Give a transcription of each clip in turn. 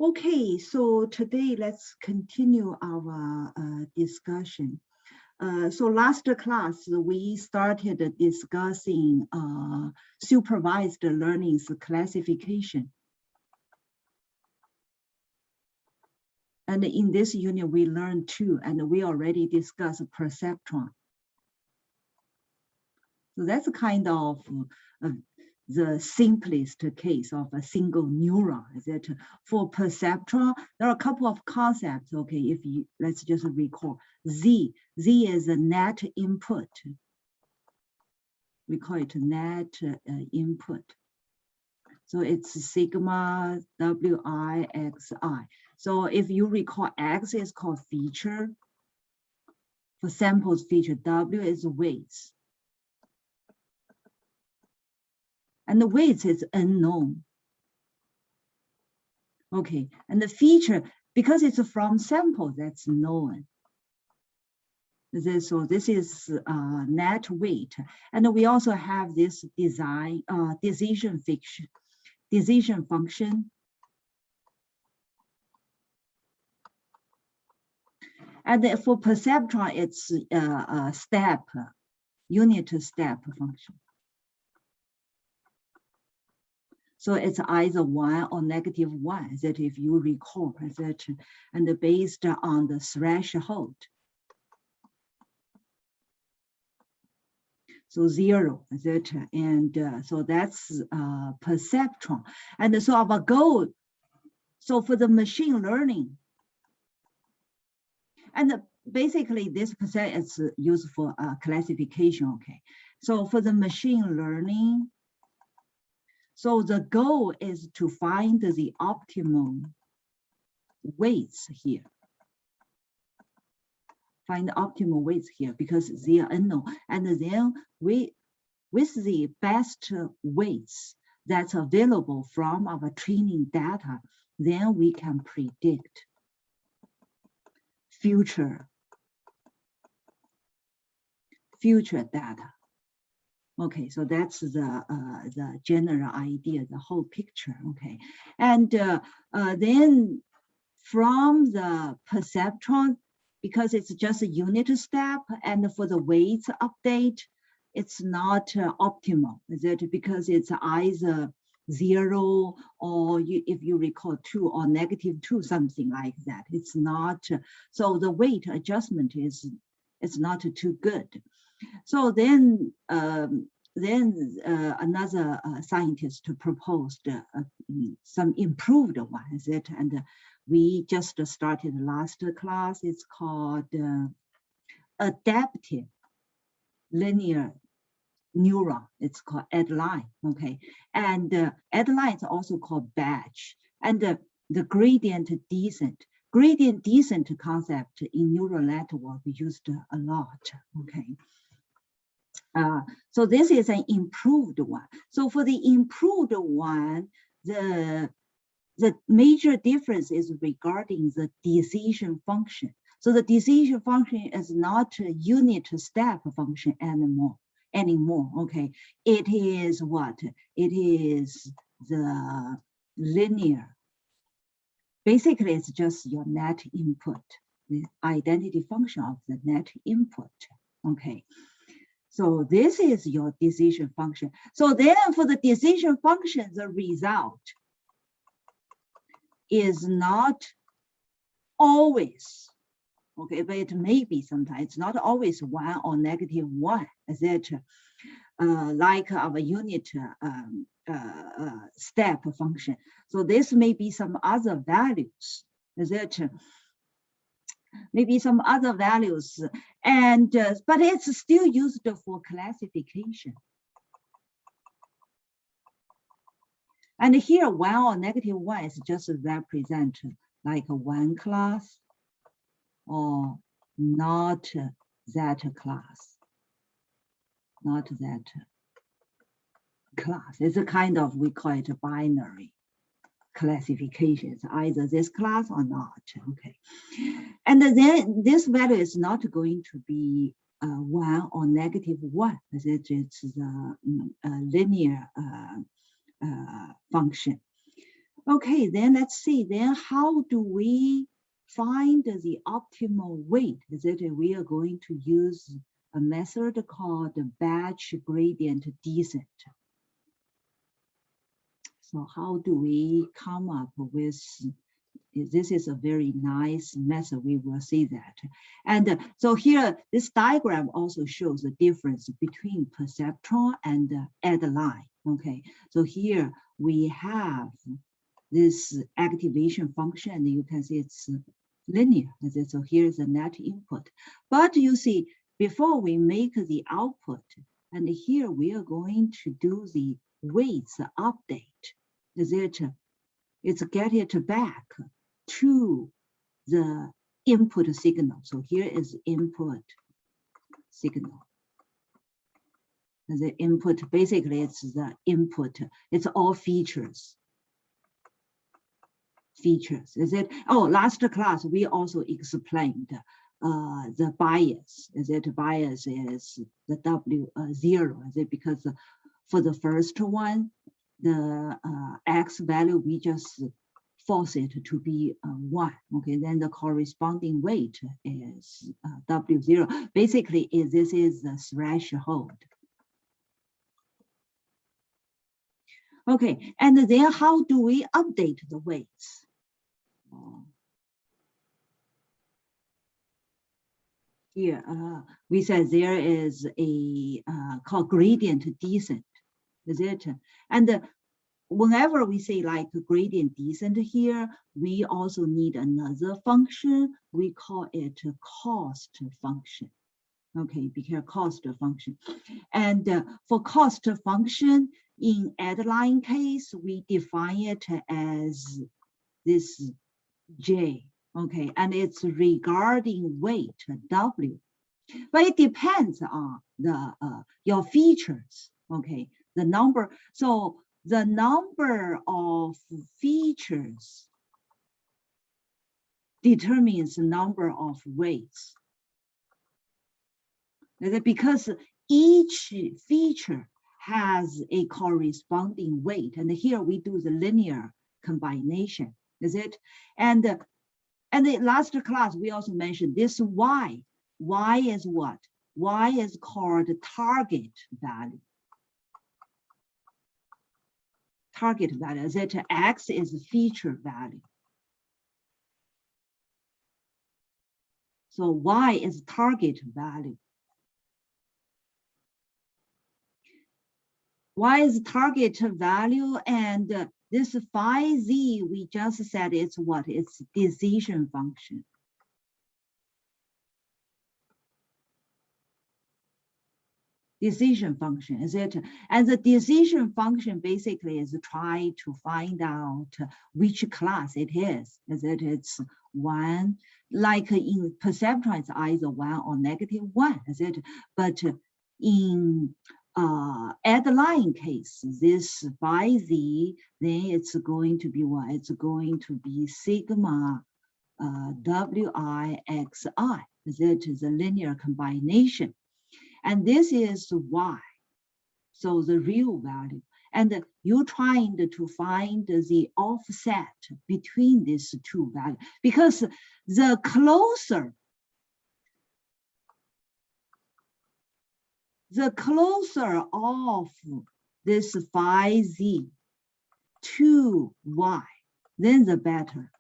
Okay, so today let's continue our discussion. So last class, we started discussing supervised learning's classification. And in this unit, we learned two, and we already discussed perceptron. So that's kind of the simplest case of a single neuron. Is that for perceptron, there are a couple of concepts. Okay, if you let's just recall Z is a net input. We call it net input. So it's sigma wi xi. So if you recall, X is called feature. For samples feature, W is weights. And the weights is unknown. Okay, and the feature, because it's from sample, that's known. So this is net weight. And we also have this decision function. And for perceptron, it's a step, unit step function. So it's either 1 or -1, that if you recall, that, and based on the threshold. So 0, that, and so that's perceptron. And so our goal, so for the machine learning, and basically this percent is used for classification, okay? So for the machine learning, so the goal is to find the optimal weights here. Find the optimal weights here because they are unknown. And then with the best weights that's available from our training data, then we can predict future data. Okay, so that's the general idea, the whole picture. Okay, and then from the perceptron, because it's just a unit step, and for the weights update, it's not optimal. Is it because it's either 0 or if you recall 2 or -2, something like that. It's not. So the weight adjustment is not too good. So then another scientist proposed some improved ones, and we just started last class. It's called adaptive linear neuron. It's called Adaline, okay? And Adaline is also called batch. And the gradient descent concept in neural network used a lot, okay? So this is an improved one. So for the improved one, the major difference is regarding the decision function. So the decision function is not a unit step function anymore, okay? It is what? It is the linear. Basically, it's just your net input, the identity function of the net input, okay? So this is your decision function. So then for the decision function, the result is not always, okay, but it may be sometimes. It's not always 1 or -1, is it? Like our unit step function. So this may be some other values, is it? Maybe some other values, and but it's still used for classification. And here 1 or -1 is just represent like one class or not that class, not that class. It's a kind of, we call it a binary classification. It's either this class or not, okay? And then this value is not going to be 1 or -1, as it's the linear function. Okay, then let's see, then how do we find the optimal weight? Is it we are going to use a method called batch gradient descent. So how do we come up with, this is a very nice method, we will see that. And so here, this diagram also shows the difference between perceptron and Adaline. Okay, so here we have this activation function, and you can see it's linear. So here's the net input. But you see, before we make the output, and here we are going to do the weights update. It's get it back to the input signal. So here is input signal. The input, basically it's the input, it's all features. Is it? Oh, last class we also explained the bias. Is it bias is the W0? Is it because for the first one, the X value we just force it to be 1. Okay, then the corresponding weight is W0. Basically, this is the threshold. Okay, and then how do we update the weights? Here, we said there is a called gradient descent, is it? And whenever we say like gradient descent here, we also need another function. We call it a cost function. Okay, because cost function. And for cost function, in Adaline case, we define it as this J. Okay, and it's regarding weight W, but it depends on the your features. Okay, the number. So the number of features determines the number of weights. Because each feature has a corresponding weight, and here we do the linear combination. Is it? And the last class, we also mentioned this Y. Y is what? Y is called target value. Target value, that X is feature value. So Y is target value. Y is target value, and this phi z, we just said it's what? It's decision function. Decision function, is it? And the decision function basically is try to find out which class it is. Is it? It's 1, like in perceptron, it's either 1 or -1, is it? But in Adaline case, this phi z, then it's going to be what? It's going to be sigma WIXI. That is a linear combination. And this is Y, so the real value. And you're trying to find the offset between these two values, because the closer of this phi z to Y, then the better.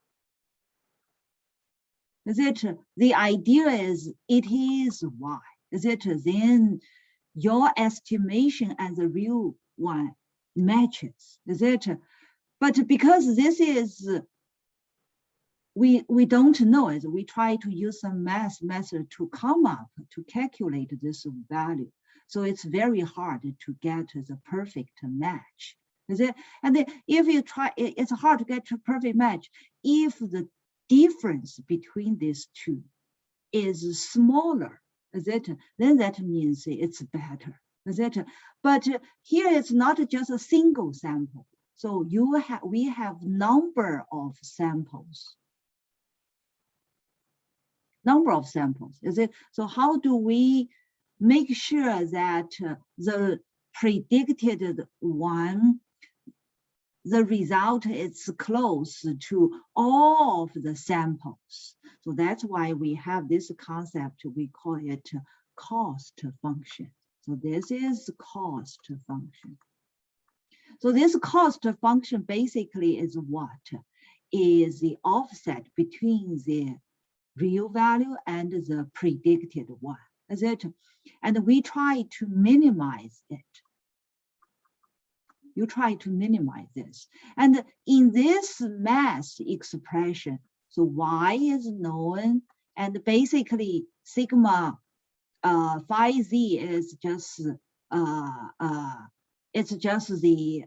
Is it? The idea is it is Y. Is it? Then your estimation and the real one matches. Is it? But because this is, we don't know it, we try to use some math method to come up to calculate this value. So it's very hard to get the perfect match. Is it? And then if you try, it's hard to get a perfect match if the difference between these two is smaller. Is it? Then that means it's better. Is it? But here it's not just a single sample. So we have number of samples. Number of samples. Is it? So how do we make sure that the predicted one the result is close to all of the samples. So that's why we have this concept, we call it cost function. So this is cost function. So this cost function basically is what? Is the offset between the real value and the predicted one, is it? And we try to minimize it. You try to minimize this. And in this mass expression, so y is known, and basically sigma phi z is just it's just the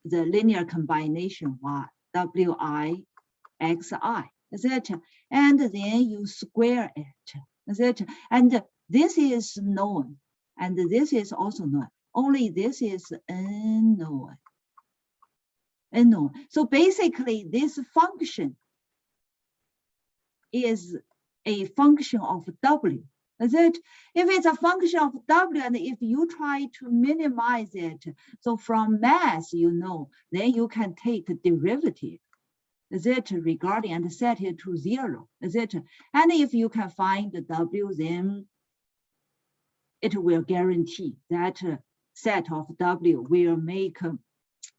linear combination y wi xi, is it? And then you square it, is it? And this is known, and this is also known. Only this is unknown. Unknown. So basically, this function is a function of w. Is it? If it's a function of w, and if you try to minimize it, so from mass, you know, then you can take derivative, is it, regarding and set it to 0, is it? And if you can find the w, then it will guarantee that set of w will make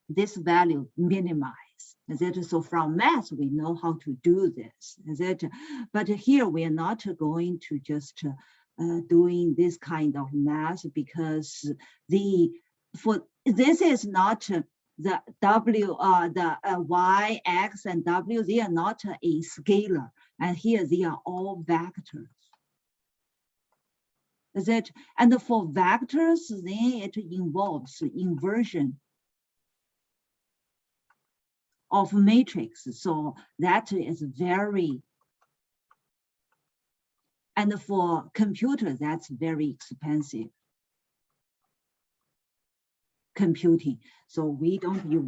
this value minimize, is it? So from math, we know how to do this, is it? But here we are not going to just doing this kind of math, because this is not the w, the y, x, and w, they are not a scalar, and here they are all vectors. Is it? And for vectors, then it involves inversion of matrix. So that is very, and for computer, that's very expensive computing. So we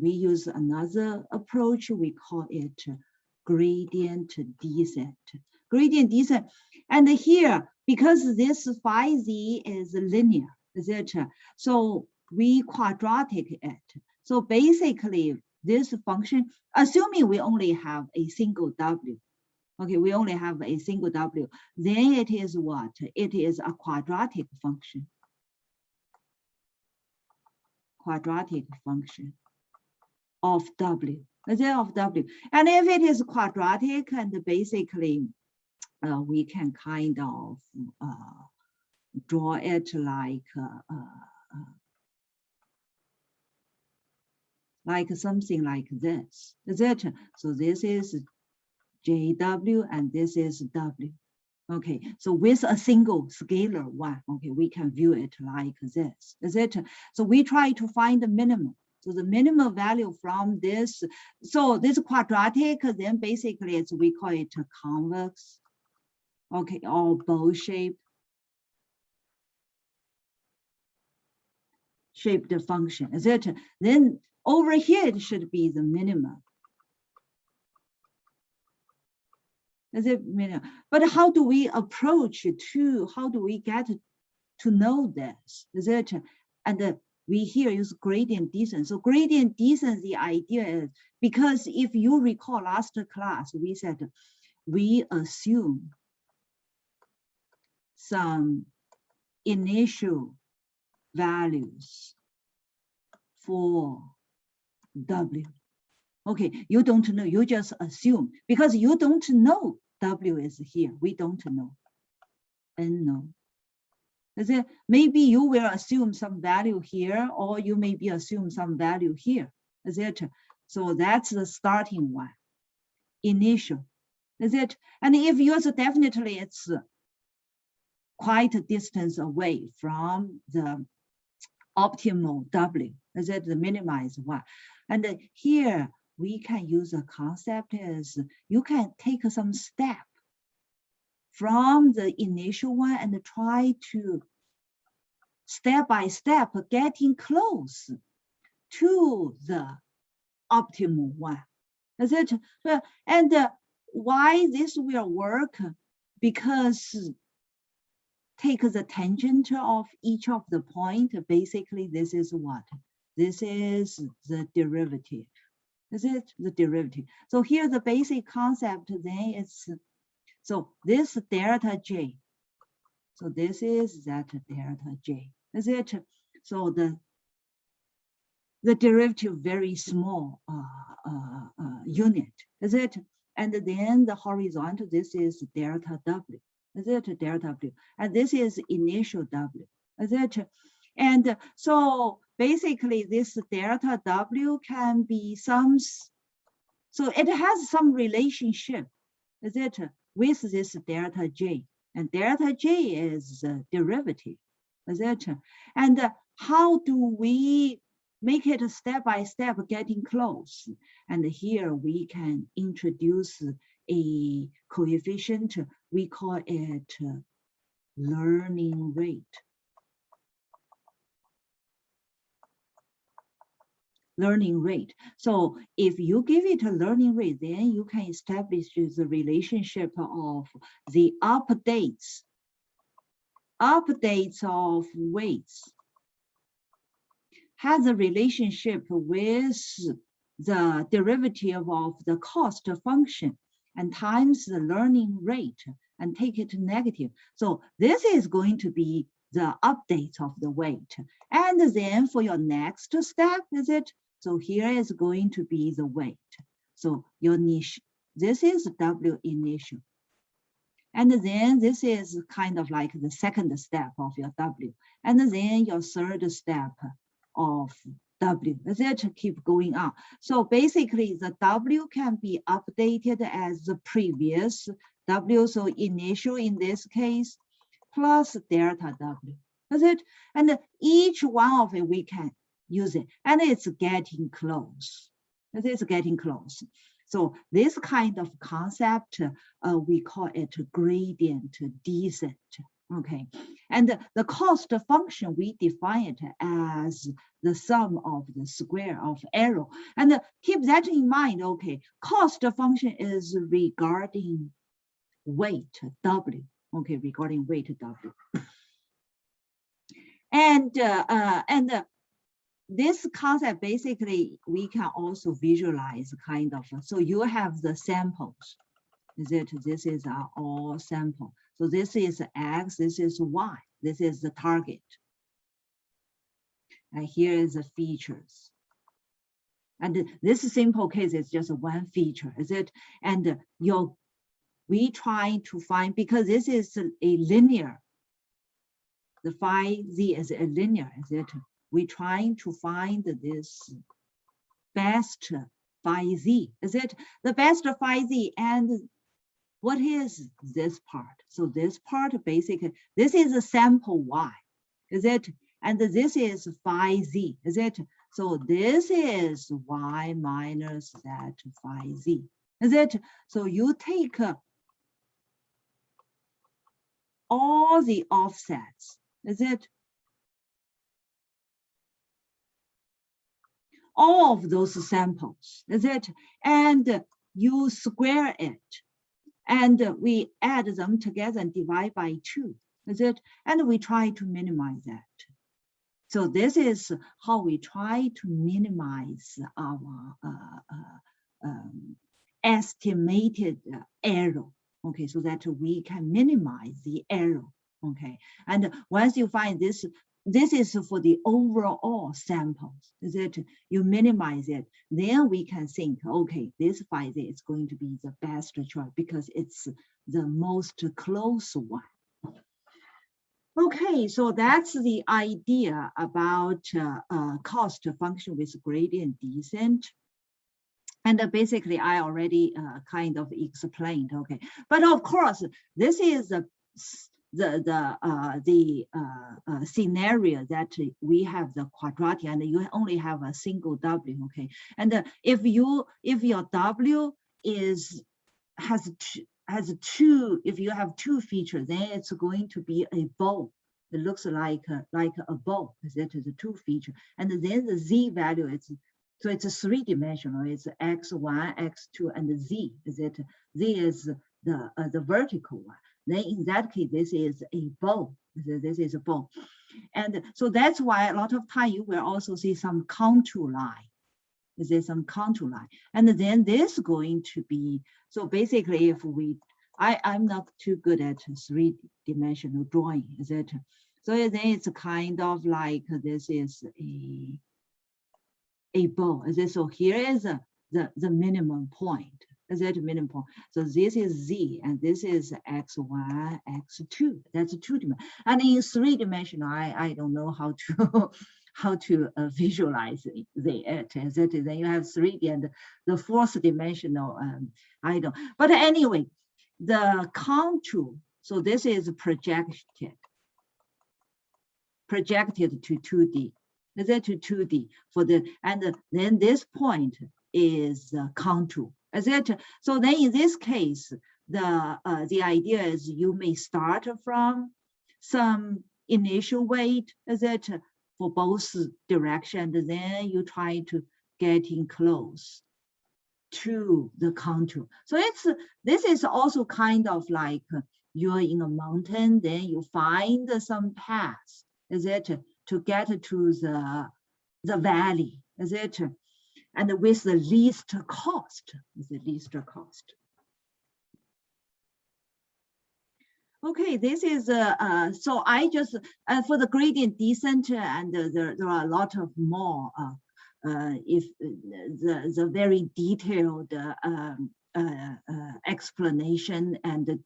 use another approach. We call it gradient descent. Gradient descent. And here, because this phi z is linear, is it? So we quadratic it. So basically, this function, assuming we only have a single w, okay, we only have a single w, then it is what? It is a quadratic function. Quadratic function of w, is it, of w? And if it is quadratic, and basically we can kind of draw it like something like this, is it? So this is JW and this is W. Okay, so with a single scalar one, okay, we can view it like this, is it? So we try to find the minimum. So the minimum value from this, so this quadratic, then basically it's, we call it a convex, okay, or bowl shaped function, is it? Then over here, it should be the minimum. Is it minimum? But how do we approach to, how do we get to know this? Is it? And we here use gradient descent. So gradient descent, the idea is, because if you recall last class, we said we assume some initial values for W. Okay, you don't know, you just assume, because you don't know W is here, we don't know, unknown. Is it? Maybe you will assume some value here, or you maybe assume some value here, is it? So that's the starting one, initial, is it? And if yours, definitely it's quite a distance away from the optimal W, is it, the minimized one? And here we can use a concept is, you can take some step from the initial one and try to step by step getting close to the optimal one, is it? And why this will work? Because take the tangent of each of the point, basically this is what? this is the derivative. Is it the derivative? So here the basic concept then is, so this delta J. So this is that delta J. Is it? So the derivative very small unit. Is it? And then the horizontal, this is delta W. Is it delta W? And this is initial W. Is it? And so basically this delta W can be some, so it has some relationship, is it, with this delta J. And delta J is derivative, is it? And how do we make it step by step getting close? And here we can introduce a coefficient, we call it learning rate. Learning rate. So if you give it a learning rate, then you can establish the relationship of the updates of weights has a relationship with the derivative of the cost function and times the learning rate and take it negative. So this is going to be the update of the weight. And then for your next step, is it? So here is going to be the weight. So your niche, this is W initial. And then this is kind of like the second step of your W. And then your third step of W, is it? Keep going on. So basically the W can be updated as the previous W. So initial in this case, plus delta W, is it? And each one of it we can use it, and it's getting close. It is getting close. So this kind of concept, we call it gradient descent. Okay, and the cost function, we define it as the sum of the square of arrow. And keep that in mind, okay, cost function is regarding weight W, okay, regarding weight W. And this concept, basically, we can also visualize kind of, so you have the samples, is it? This is our all sample. So this is X, this is Y, this is the target. And here is the features. And this simple case is just one feature, is it? And we try to find, because this is a linear, the phi Z is a linear, is it? We trying to find this best phi Z, is it? The best phi Z, and what is this part? So this part, basically, this is a sample Y, is it? And this is phi Z, is it? So this is Y minus that phi Z, is it? So you take all the offsets, is it? All of those samples, is it? And you square it, and we add them together and divide by 2, is it? And we try to minimize that. So this is how we try to minimize our estimated error, okay, so that we can minimize the error, okay? And once you find this, this is for the overall samples, is it? You minimize it, then we can think, okay, this phi Z is going to be the best choice because it's the most close one. Okay, so that's the idea about cost function with gradient descent. And basically, I already kind of explained, okay. But of course, this is the scenario that we have the quadratic and you only have a single W, okay. And if your W has two, if you have 2 features, then it's going to be a bow. It looks like a bow, that is a 2 feature. And then the Z value is, so it's a 3-dimensional. It's X1, X2, and Z. Is it? Z is the vertical one. then in that case, this is a bow. This is a bow. And so that's why a lot of time you will also see some contour line. There's some contour line. And then this is going to be, so basically if I'm not too good at three-dimensional drawing, is it? So then it's kind of like this is a bow. Is it? So here is the minimum point. Is that minimum point? So this is Z and this is X1, X2. That's a 2-dimensional. And in 3-dimensional, I don't know how to how to visualize it. Is it? Then you have 3D and the 4th dimensional. I don't. But anyway, the contour. So this is projected to 2D. Is that to 2D for the, and then this point is contour. Is it? So then in this case, the idea is you may start from some initial weight, is it, for both directions, and then you try to get in close to the contour. So this is also kind of like you're in a mountain, then you find some path, is it, to get to the valley, is it? And with the least cost, Okay, this is so I just for the gradient descent, and there are a lot of more if the very detailed explanation and the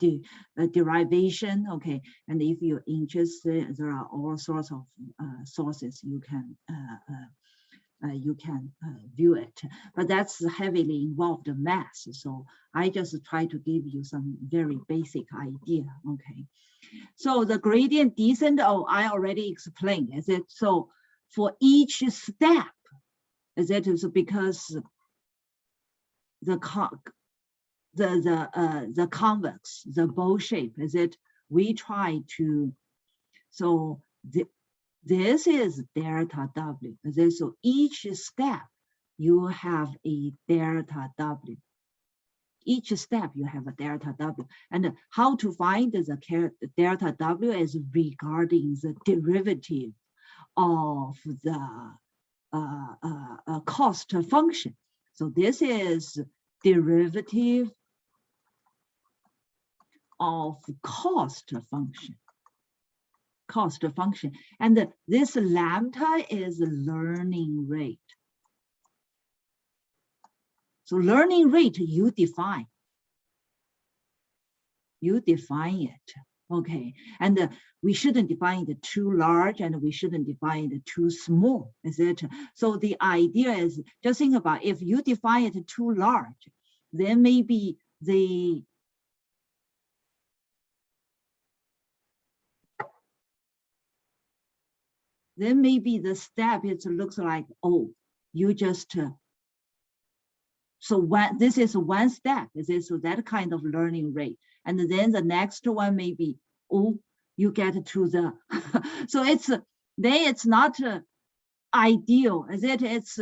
derivation. Okay, and if you're interested, there are all sorts of sources you can view it, but that's heavily involved math. So I just try to give you some very basic idea. Okay, so the gradient descent, oh, I already explained. Is it? So for each step, is it? So because the convex, the bow shape, is it? We try to, so this is delta W. So each step you have a delta W. Each step you have a delta W. And how to find the delta W is regarding the derivative of the cost function. So this is derivative of cost function. And this lambda is learning rate. So learning rate you define it, okay? And we shouldn't define it too large and we shouldn't define it too small, is it? So the idea is, just think about, if you define it too large, then maybe the step, it looks like, oh, you just, so this is one step, is it? So that kind of learning rate. And then the next one may be, oh, you get to the, so it's not ideal, is it? It's,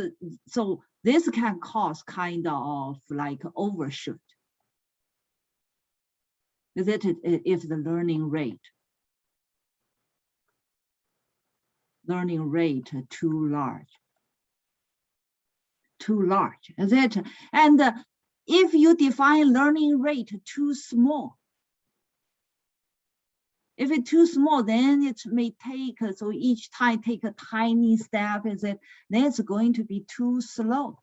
so this can cause kind of like overshoot. Is it, if the learning rate too large, is it? And if you define learning rate too small, if it's too small, then it may take, so each time take a tiny step, is it? Then it's going to be too slow.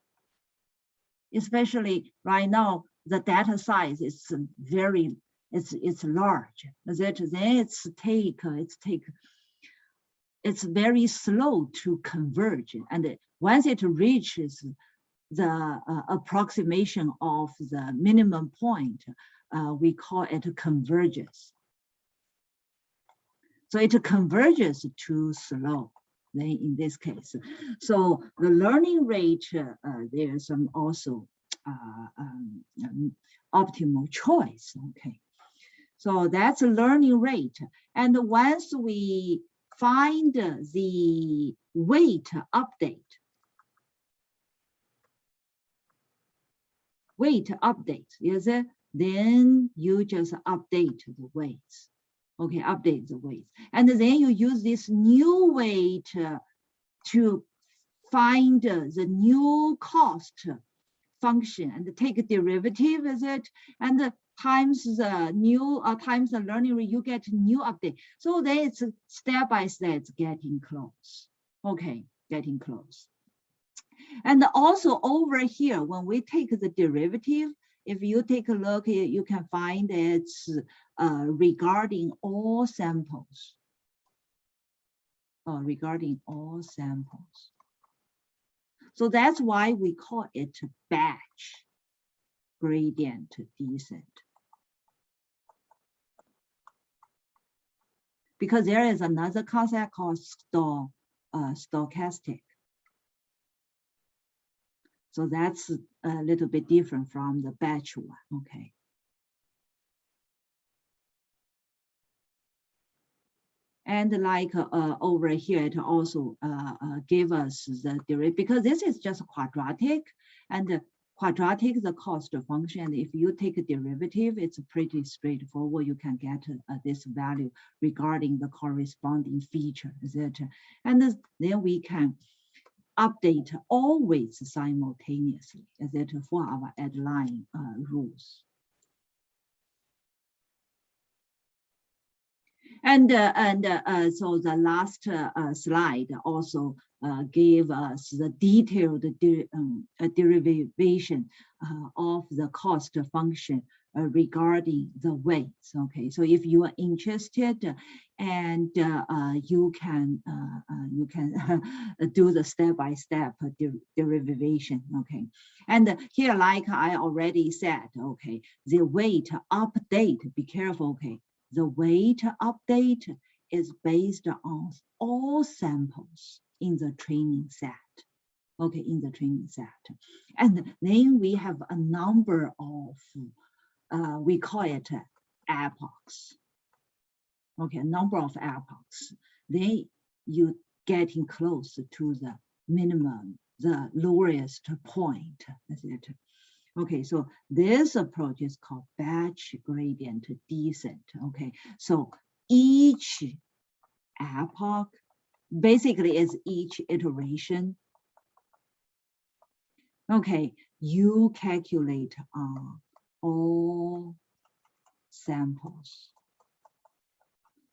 Especially right now, the data size is very, it's large, is it? Then it's very slow to converge. And once it reaches the approximation of the minimum point, we call it convergence. So it converges too slow, then in this case. So the learning rate, there's some also optimal choice, okay. So that's a learning rate. And once we find the weight update, is it? then you just update the weights. Okay, update the weights. And then you use this new weight to find the new cost function and take a derivative with it, and times the new times the learning rate, you get new update. So then it's step by step, it's getting close. Okay, getting close. And also over here, when we take the derivative, if you take a look, you can find it's regarding all samples. Regarding all samples. So that's why we call it batch gradient descent. Because there is another concept called stochastic. So that's a little bit different from the batch one, okay. And like over here, it also gave us the derivative, because this is just quadratic, and quadratic the cost function. If you take a derivative, it's pretty straightforward. You can get this value regarding the corresponding feature, etc. And then we can update always simultaneously, etc. for our Adaline rules. And so the last slide also gave us the detailed derivation of the cost function regarding the weights. Okay, so if you are interested, and you can do the step-by-step derivation. Okay, and here, like I already said, okay, the weight update. Be careful. Okay. The weight update is based on all samples in the training set. Okay, in the training set. And then we have a number of, we call it epochs. Okay, a number of epochs. Then you getting close to the minimum, the lowest point, etc. Okay, so this approach is called batch gradient descent. Okay, so each epoch basically is each iteration. Okay, you calculate all samples.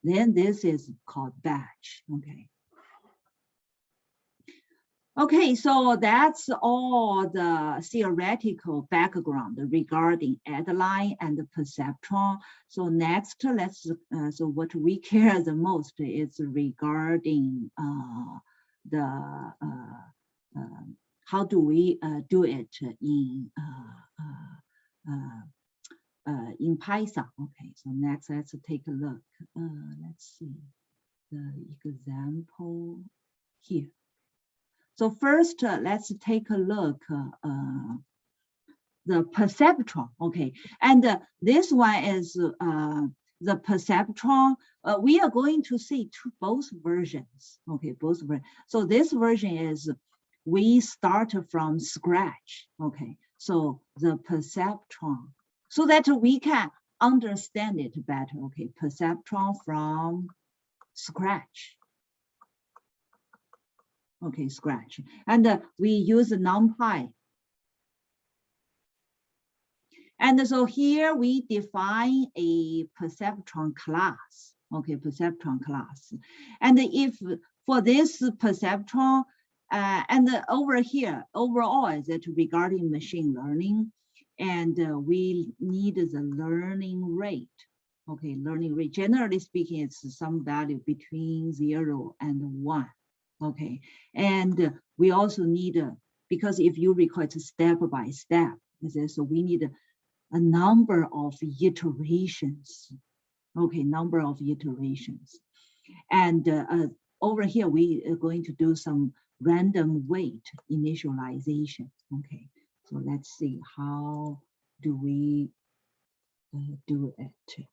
Then this is called batch. Okay. Okay, so that's all the theoretical background regarding Adaline and the perceptron. So next, let's so what we care the most is regarding the how do we do it in Python. Okay, so next let's take a look. Let's see the example here. So first, let's take a look the perceptron. Okay, and this one is the perceptron. We are going to see both versions. Okay, both versions. So this version is we start from scratch. Okay, so the perceptron, so that we can understand it better. Okay, perceptron from scratch. Okay, scratch. And we use NumPy. And so here we define a perceptron class. Okay, perceptron class. And if for this perceptron, and over here, overall is it regarding machine learning, and we need the learning rate. Okay, learning rate. Generally speaking, it's some value between 0 and 1. Okay, and we also need, because if you require step by step, so we need a number of iterations. Okay, number of iterations. And over here, we are going to do some random weight initialization. Okay, so let's see, how do we do it?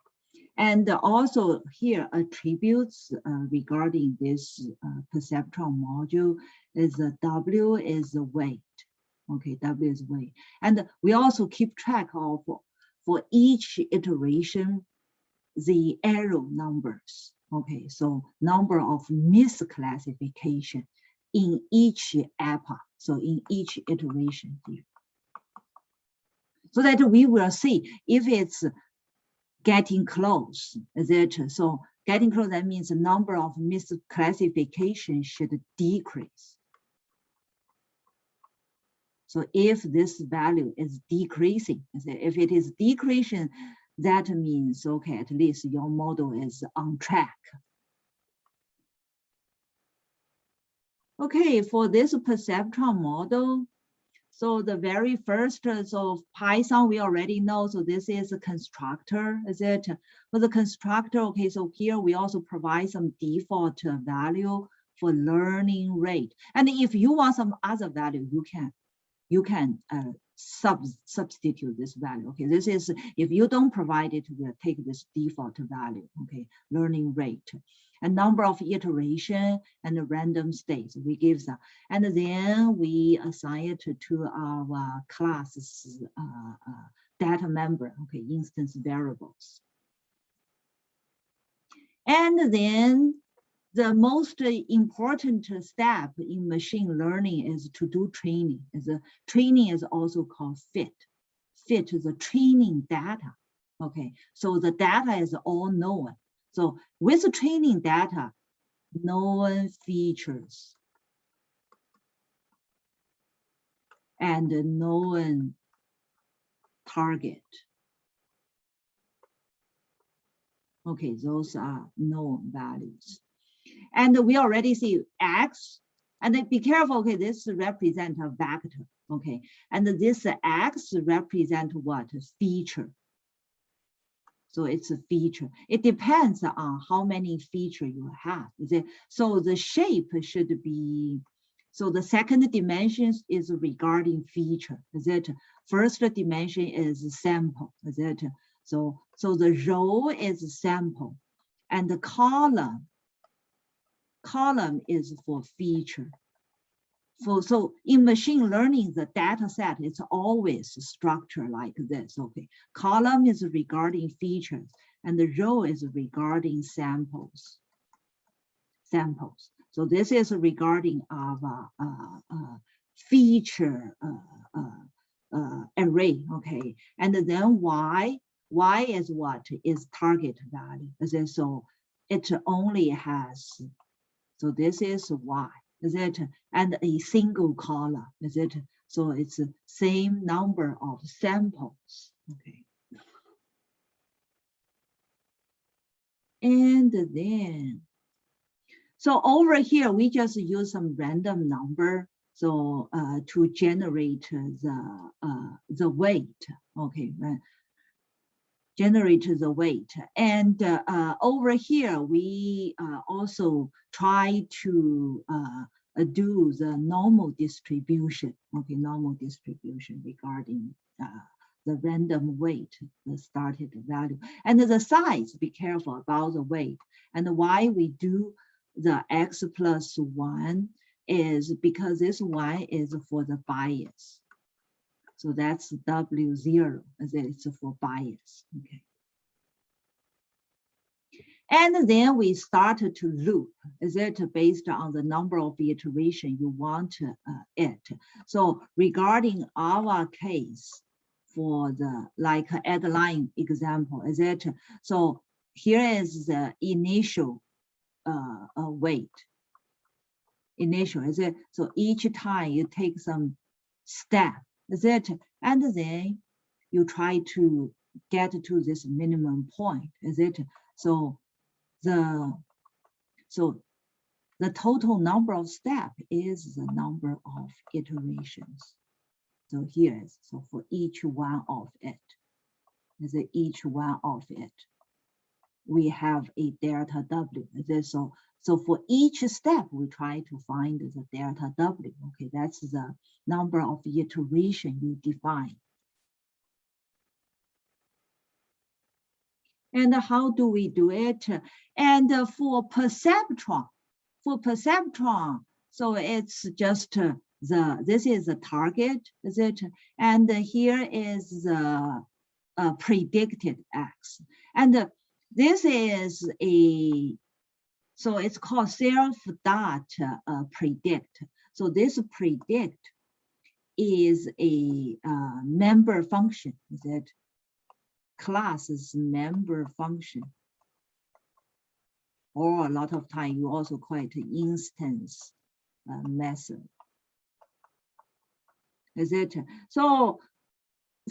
And also here, attributes regarding this perceptron module is W is the weight. Okay, W is weight. And we also keep track of for each iteration, the error numbers. Okay, so number of misclassification in each epoch, so in each iteration here. So that we will see if it's getting close, that so getting close, that means the number of misclassification should decrease. So if this value is decreasing, if it is decreasing, that means, okay, at least your model is on track. Okay, for this perceptron model, so the very first, so Python, we already know, so this is a constructor, is it? For the constructor, okay, so here we also provide some default value for learning rate. And if you want some other value, you can substitute this value. Okay, this is, if you don't provide it, we'll take this default value, okay, learning rate, a number of iteration and a random states we give them. And then we assign it to our classes data member, okay, instance variables. And then the most important step in machine learning is to do training. Training is also called fit. Fit is the training data. Okay, so the data is all known. So with the training data, known features and known target. Okay, those are known values. And we already see X, and then be careful, okay, this represents a vector, okay? And this X represents what? Feature. So it's a feature. It depends on how many features you have. So the shape should be, so the second dimension is regarding feature. Is it? First dimension is sample. Is it? So the row is sample, and the column is for feature. So in machine learning, the data set is always structured like this. Okay, column is regarding features, and the row is regarding samples. So this is regarding our feature array. Okay, and then Y is what? Is target value. So it only has. So this is Y. Is it? And a single column, is it? So it's the same number of samples, okay. And then, so over here, we just use some random number, so to generate the weight, okay, right? Generate the weight. And over here, we also try to do the normal distribution, okay, normal distribution regarding the random weight, the started value. And the size, be careful about the weight. And why we do the X plus 1 is because this Y is for the bias. So that's W0, it's for bias, okay. And then we start to loop, is it based on the number of iteration you want it. So regarding our case for the like Adaline example, is it? So here is the initial weight. Initial, is it? So each time you take some step, is it? And then you try to get to this minimum point, is it? So the total number of steps is the number of iterations. So here is, so for each one of it, is it each one of it, we have a delta W. Is it? So for each step, we try to find the delta W. Okay, that's the number of iteration you define. And how do we do it? And for perceptron, so it's just this is the target, is it? And here is the predicted X. And this is so it's called self-dot predict. So this predict is a member function, that class is member function. Or a lot of time you also call it instance method. Is it? So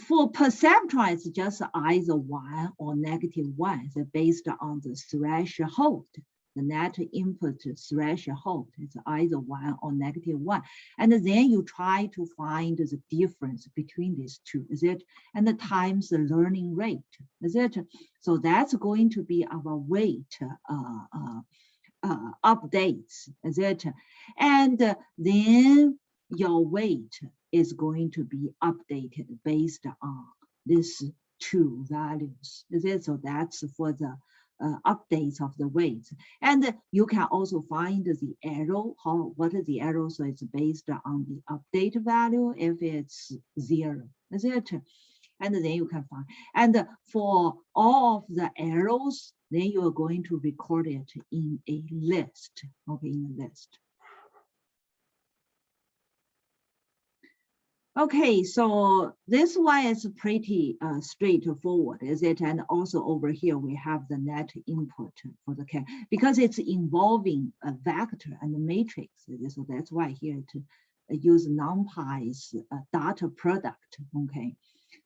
for perceptron, it's just either 1 or -1. It's based on the threshold, the net input threshold. It's either 1 or -1. And then you try to find the difference between these two, is it? And the times the learning rate, is it? So that's going to be our weight updates, is it? And then your weight is going to be updated based on these two values, is it? So that's for the updates of the weights. And you can also find the arrow, what is the arrow? So it's based on the update value if it's 0, is it? And then you can find, and for all of the arrows, then you are going to record it in a list, okay, in a list. Okay, so this one is pretty straightforward, is it? And also over here, we have the net input for the cat, because it's involving a vector and a matrix. So that's why here to use NumPy's data product, okay?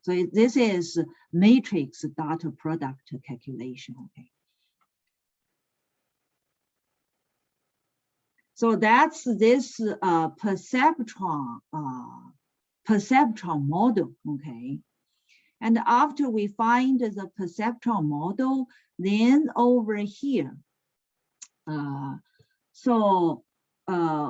So this is matrix data product calculation, okay? So that's this perceptron model, okay? And after we find the perceptron model, then over here,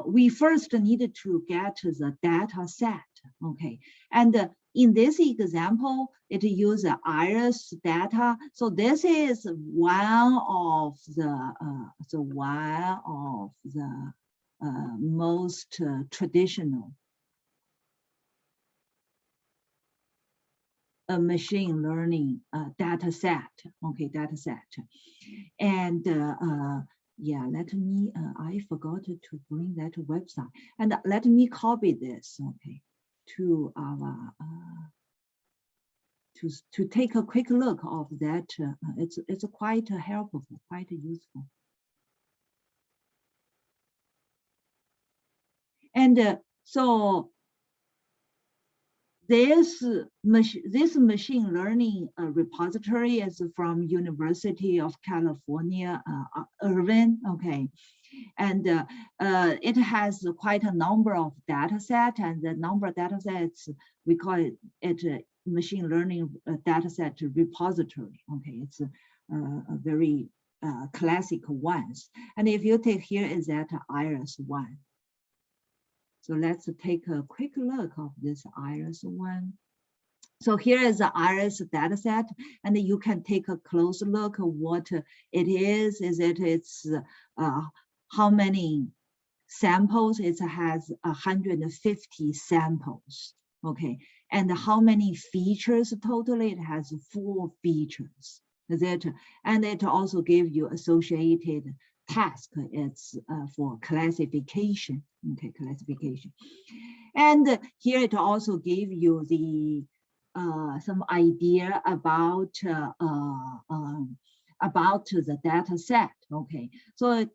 we first needed to get the data set, okay? And in this example, it uses iris data. So this is one of the most traditional machine learning data set, okay, data set. And yeah, let me, I forgot to bring that website. And let me copy this, okay, to our, to take a quick look of that. It's quite helpful, quite useful. And so this machine learning repository is from University of California, Irvine, okay. And it has quite a number of data sets, and the number of data sets, we call it a machine learning data set repository, okay. It's a very classic ones. And if you take here is that iris1. So let's take a quick look of this iris1. So here is the iris dataset, and you can take a close look at what it is. It's how many samples? It has 150 samples, okay. And how many features totally? It has 4 features, is it? And it also gives you associated task. It's for classification, okay, classification. And here it also gives you the some idea about the data set, okay. So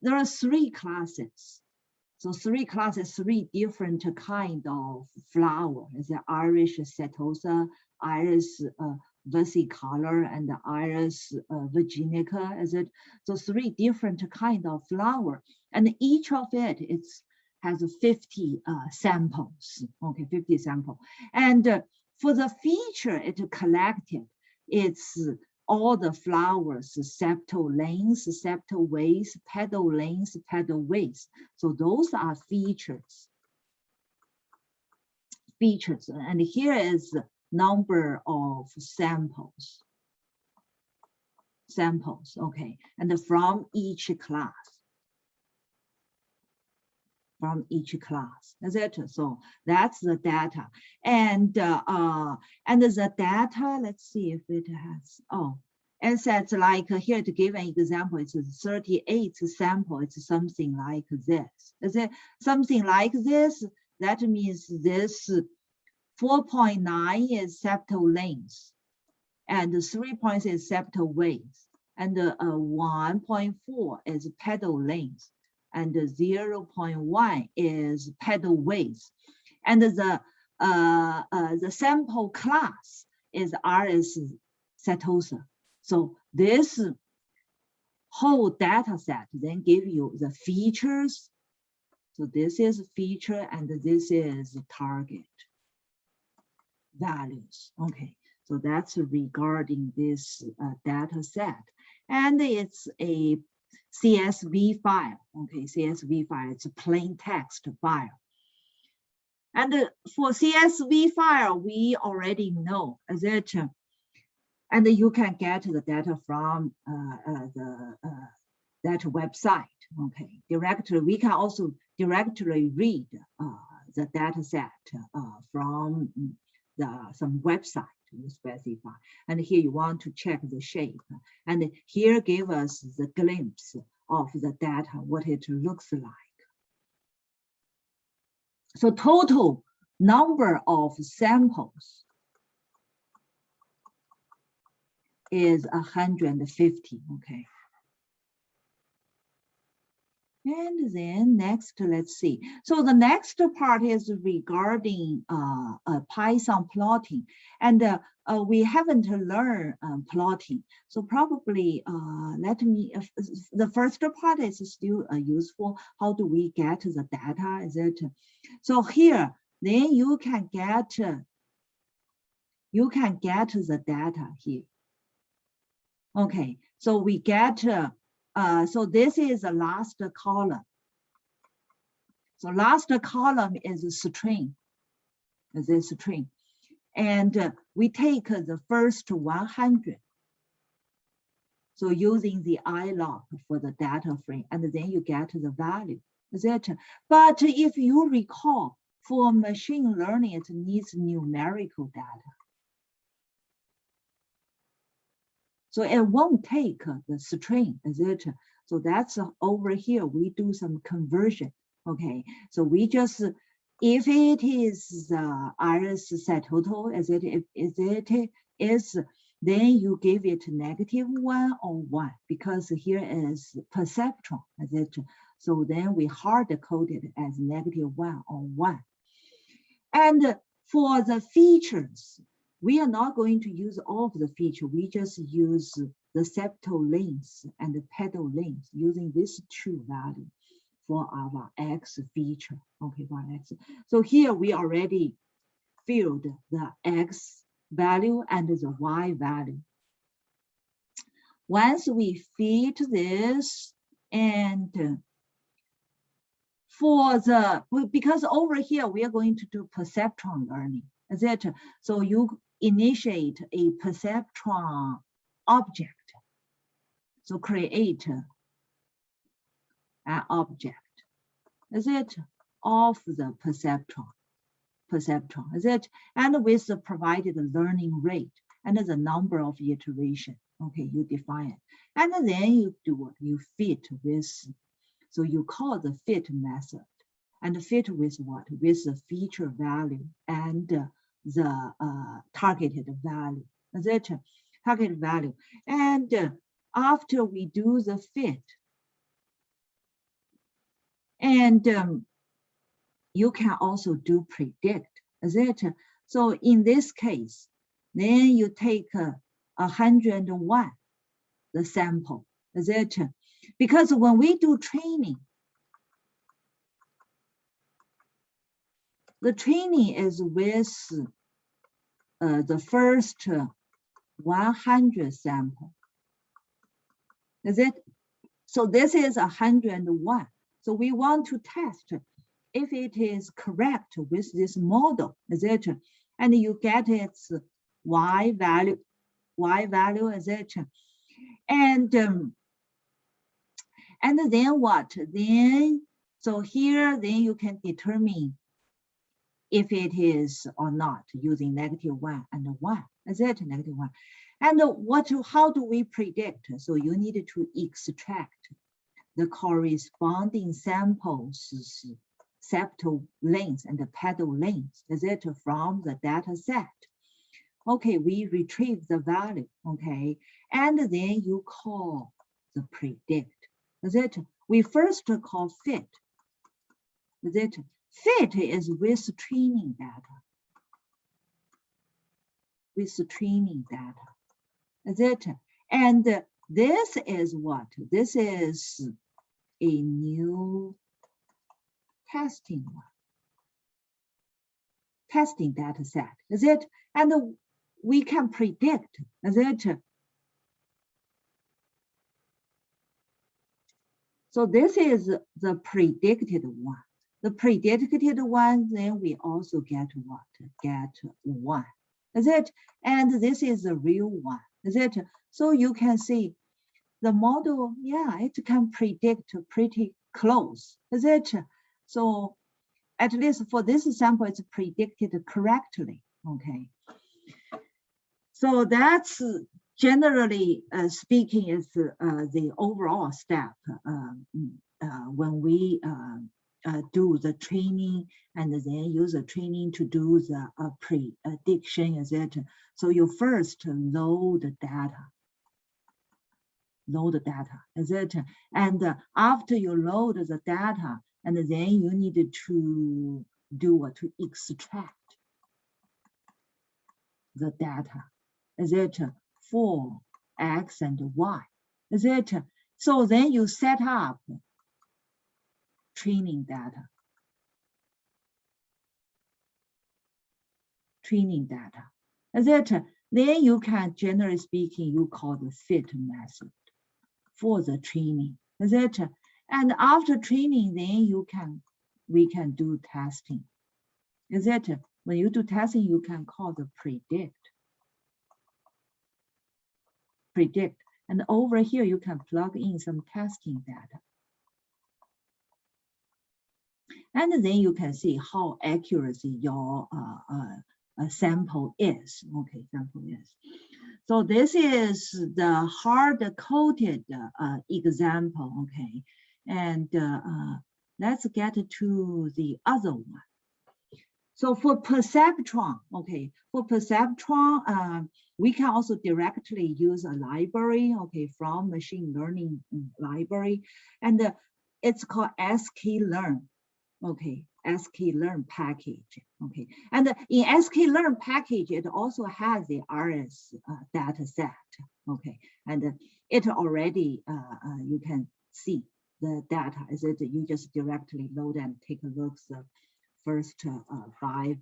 there are 3 classes. So 3 classes, 3 different kind of flower. Is the Iris setosa, Iris versicolor, and the Iris virginica, is it? So 3 different kind of flower, and each of it has 50 samples, okay, 50 sample. And for the feature it collected, it's all the flowers, septal length, septal width, petal length, petal width. So those are features. And here is number of samples, okay, and from each class. from each class, is it? So that's the data. And the data, let's see if it has, and sets like here to give an example, it's 38 sample, it's something like this. Is it something like this? That means this 4.9 is septal length, and 3 points is septal width, and 1.4 is pedal length, and 0.1 is pedal width, and the sample class is RS setosa. So this whole data set then give you the features. So this is feature and this is target values. Okay, so that's regarding this data set. And it's a CSV file. Okay, CSV file, it's a plain text file. And for CSV file, we already know that, and you can get the data from that website. Okay, directly, we can also directly read the data set from some website you specify. And here you want to check the shape. And here give us the glimpse of the data, what it looks like. So total number of samples is 150, okay. And then next, let's see. So the next part is regarding Python plotting, and we haven't learned plotting. So probably let me. The first part is still useful. How do we get the data? Is it so here? Then you can get the data here. Okay, so we get. So this is the last column. So last column is a string, this string. And we take the first 100. So using the ilog for the data frame, and then you get the value. Is it? But if you recall, for machine learning, it needs numerical data. So it won't take the string, is it? So that's over here, we do some conversion, okay? So we just, if it is RS set total, then you give it -1 or 1, because here is perceptron, is it? So then we hard code it as -1 or 1. And for the features, we are not going to use all of the feature. We just use the septal length and the pedal length using these two values for our X feature. Okay, for X. So here we already filled the X value and the Y value. Once we feed this, and for the, because over here we are going to do perceptron learning, is it? So you initiate a perceptron object. So create an object, is it, of the perceptron, is it? And with the provided learning rate and the number of iteration, okay, you define it. And then you do what? You fit with, so you call the fit method. And fit with what? With the feature value and the targeted value, is it? Targeted value. And after we do the fit, and you can also do predict, is it? So in this case, then you take 101, the sample, is it? Because when we do training, the training is with the first 100 sample, is it? So this is 101. So we want to test if it is correct with this model, is it? And you get its Y value, is it? And then what? Then So here, then you can determine if it is or not using -1 and 1. Is it -1? And how do we predict? So you need to extract the corresponding samples, septal length and the pedal length, is it, from the data set? Okay, we retrieve the value, okay, and then you call the predict, is it? We first call fit, is it? Fit is with training data, is it? And this is what? This is a new testing data set, is it? And we can predict, is it? So this is the predicted one. The predicted one, then we also get what? Get 1, is it? And this is the real one, is it? So you can see the model, yeah, it can predict pretty close, is it? So at least for this sample, it's predicted correctly, okay? So that's generally speaking is the overall step when we do the training and then use the training to do the prediction, is it? So you first load the data, is it? And after you load the data, and then you need to do what? To extract the data, is it? For X and Y, is it? So then you set up training data, is it? Then you can, generally speaking, you call the fit method for the training, is it? And after training, then we can do testing, is it? When you do testing, you can call the predict. And over here, you can plug in some testing data. And then you can see how accuracy your sample is. Okay, sample is. So this is the hard-coded example, okay? And let's get to the other one. So for perceptron, okay, for perceptron, we can also directly use a library, okay, from machine learning library, and it's called sklearn, okay, sklearn package, okay, and in sklearn package, it also has the RS data set, okay, and it already you can see the data. Is it? You just directly load and take a look at the first 5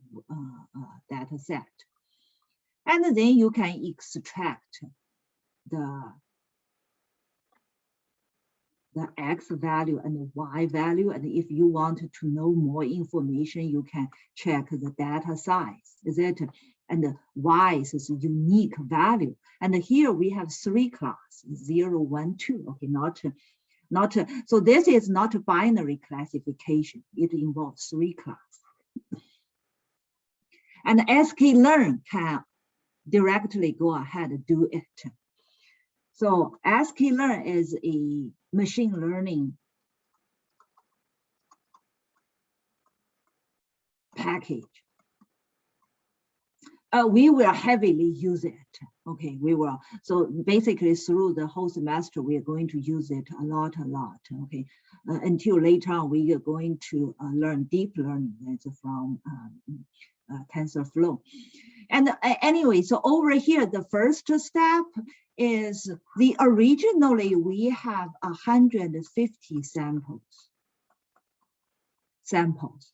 data set. And then you can extract the X value and the Y value. And if you want to know more information, you can check the data size, is it? And the Y is a unique value. And here we have 3 classes, 0, 1, 2, okay, not so this is not a binary classification. It involves 3 classes. And sklearn can directly go ahead and do it. So sklearn is a machine learning package. We will heavily use it. Okay, we will. So basically through the whole semester, we are going to use it a lot. Okay, until later on, we are going to learn deep learning. That's from TensorFlow. And anyway, so over here, the first step is originally we have 150 samples,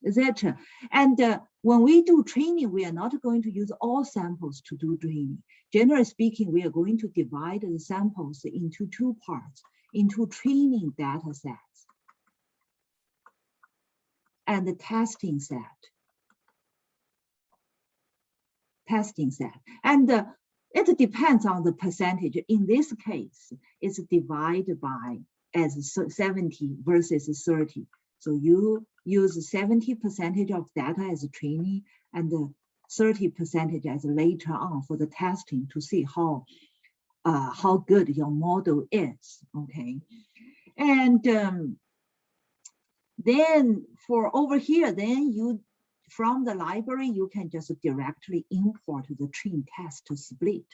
is it? And when we do training, we are not going to use all samples to do training. Generally speaking, we are going to divide the samples into 2 parts, into training data sets and the testing set. And it depends on the percentage. In this case, it's divided by as 70 versus 30. So you use 70% of data as training and 30% as later on for the testing to see how good your model is, okay? And then for over here, then you, from the library, you can just directly import the train test to split.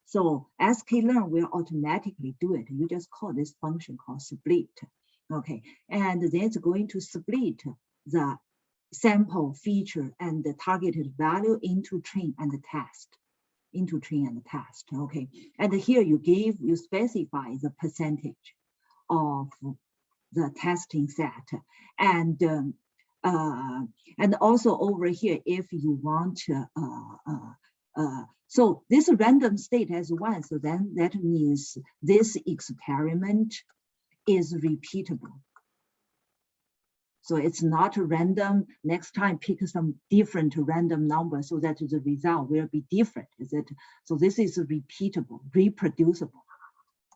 So sklearn will automatically do it. You just call this function called split, okay? And then it's going to split the sample feature and the targeted value into train and the test, okay? And here you specify the percentage of the testing set, and also over here, if you want so this random state as one, so then that means this experiment is repeatable. So it's not random. Next time, pick some different random number so that the result will be different. Is it? So this is repeatable, reproducible.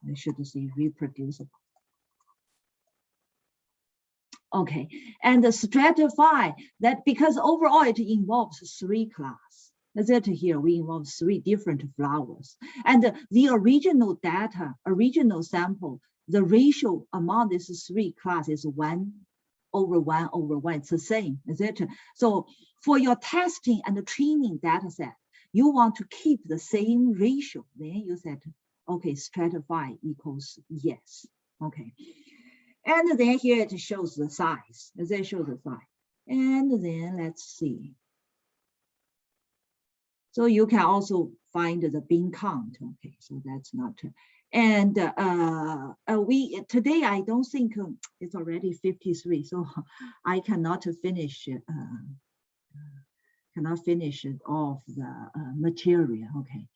I should say reproducible. Okay, and stratify that, because overall it involves 3 classes. That here we involve 3 different flowers, and the original data, original sample, the ratio among these 3 classes is 1/1/1. It's the same, is it? So for your testing and training data set, you want to keep the same ratio. Then you said, okay, stratify equals yes. Okay. And then here it shows the size. It shows the size. And then let's see. So you can also find the bin count. Okay, so that's not. And today I don't think it's already 53, so I cannot finish off the material. Okay,